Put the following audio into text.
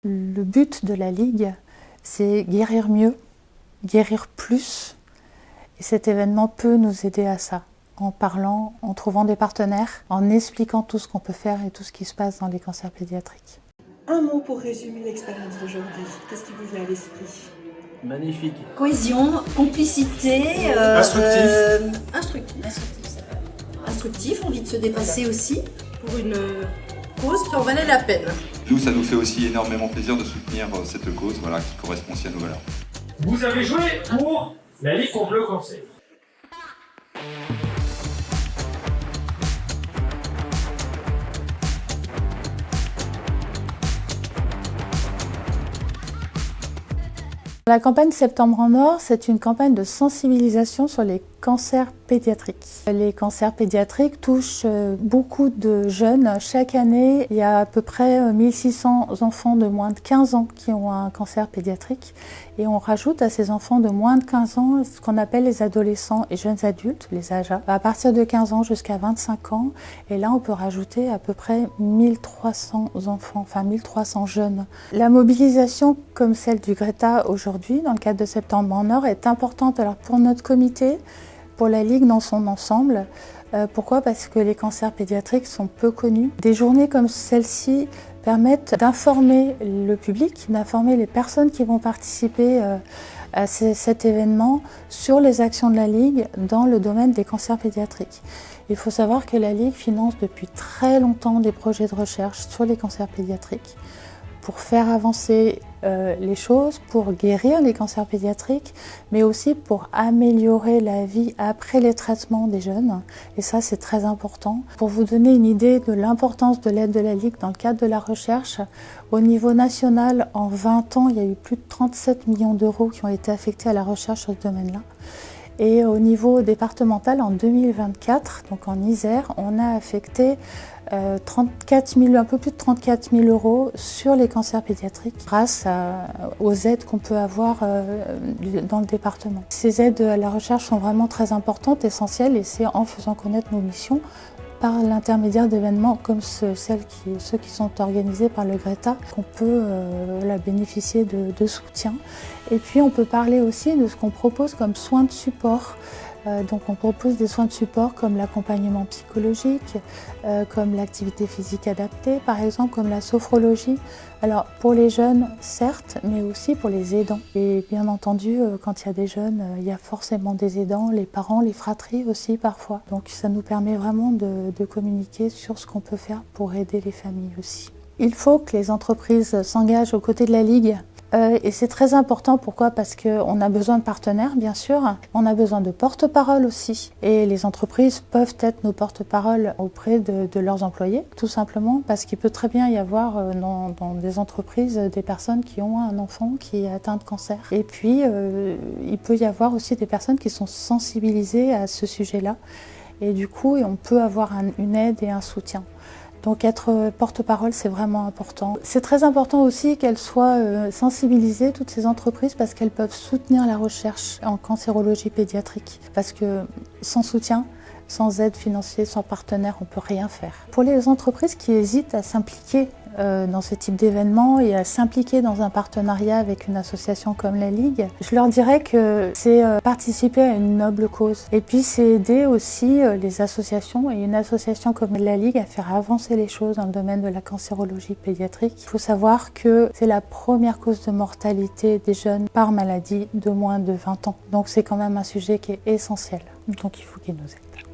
Le but de la Ligue, c'est guérir mieux, guérir plus. Et cet événement peut nous aider à ça, en parlant, en trouvant des partenaires, en expliquant tout ce qu'on peut faire et tout ce qui se passe dans les cancers pédiatriques. Un mot pour résumer l'expérience d'aujourd'hui. Qu'est-ce qui vous vient à l'esprit? Magnifique. Cohésion, complicité, instructif, envie de se dépasser aussi pour une cause qui en valait la peine. Nous, ça nous fait aussi énormément plaisir de soutenir cette cause qui correspond aussi à nos valeurs. Vous avez joué pour la Ligue contre le cancer. La campagne Septembre en Or, c'est une campagne de sensibilisation sur les cancers pédiatriques. Les cancers pédiatriques touchent beaucoup de jeunes. Chaque année, il y a à peu près 1600 enfants de moins de 15 ans qui ont un cancer pédiatrique. Et on rajoute à ces enfants de moins de 15 ans ce qu'on appelle les adolescents et jeunes adultes, les AJA, à partir de 15 ans jusqu'à 25 ans. Et là, on peut rajouter à peu près 1300 enfants, enfin 1300 jeunes. La mobilisation comme celle du Greta aujourd'hui, dans le cadre de Septembre en Or, est importante alors pour notre comité, pour la Ligue dans son ensemble. Pourquoi ? Parce que les cancers pédiatriques sont peu connus. Des journées comme celle-ci permettent d'informer le public, d'informer les personnes qui vont participer à cet événement sur les actions de la Ligue dans le domaine des cancers pédiatriques. Il faut savoir que la Ligue finance depuis très longtemps des projets de recherche sur les cancers pédiatriques pour faire avancer les choses, pour guérir les cancers pédiatriques, mais aussi pour améliorer la vie après les traitements des jeunes. Et ça, c'est très important. Pour vous donner une idée de l'importance de l'aide de la Ligue dans le cadre de la recherche, au niveau national, en 20 ans, il y a eu plus de 37 millions d'euros qui ont été affectés à la recherche sur ce domaine-là. Et au niveau départemental, en 2024, donc en Isère, on a affecté un peu plus de 34 000 euros sur les cancers pédiatriques grâce aux aides qu'on peut avoir dans le département. Ces aides à la recherche sont vraiment très importantes, essentielles, et c'est en faisant connaître nos missions par l'intermédiaire d'événements comme ceux qui sont organisés par le Greta, qu'on peut bénéficier de soutien. Et puis on peut parler aussi de ce qu'on propose comme soins de support. Donc on propose des soins de support comme l'accompagnement psychologique, comme l'activité physique adaptée, par exemple comme la sophrologie. Alors pour les jeunes, certes, mais aussi pour les aidants. Et bien entendu, quand il y a des jeunes, il y a forcément des aidants, les parents, les fratries aussi parfois. Donc ça nous permet vraiment de communiquer sur ce qu'on peut faire pour aider les familles aussi. Il faut que les entreprises s'engagent aux côtés de la Ligue. Et c'est très important, pourquoi ? Parce qu'on a besoin de partenaires, bien sûr. On a besoin de porte-parole aussi. Et les entreprises peuvent être nos porte-parole auprès de leurs employés, tout simplement, parce qu'il peut très bien y avoir dans des entreprises des personnes qui ont un enfant qui est atteint de cancer. Et puis, il peut y avoir aussi des personnes qui sont sensibilisées à ce sujet-là. Et du coup, on peut avoir une aide et un soutien. Donc être porte-parole, c'est vraiment important. C'est très important aussi qu'elles soient sensibilisées, toutes ces entreprises, parce qu'elles peuvent soutenir la recherche en cancérologie pédiatrique. Parce que sans soutien, sans aide financière, sans partenaire, on ne peut rien faire. Pour les entreprises qui hésitent à s'impliquer dans ce type d'événement et à s'impliquer dans un partenariat avec une association comme la Ligue, je leur dirais que c'est participer à une noble cause. Et puis c'est aider aussi les associations et une association comme la Ligue à faire avancer les choses dans le domaine de la cancérologie pédiatrique. Il faut savoir que c'est la première cause de mortalité des jeunes par maladie de moins de 20 ans. Donc c'est quand même un sujet qui est essentiel. Donc il faut qu'ils nous aident.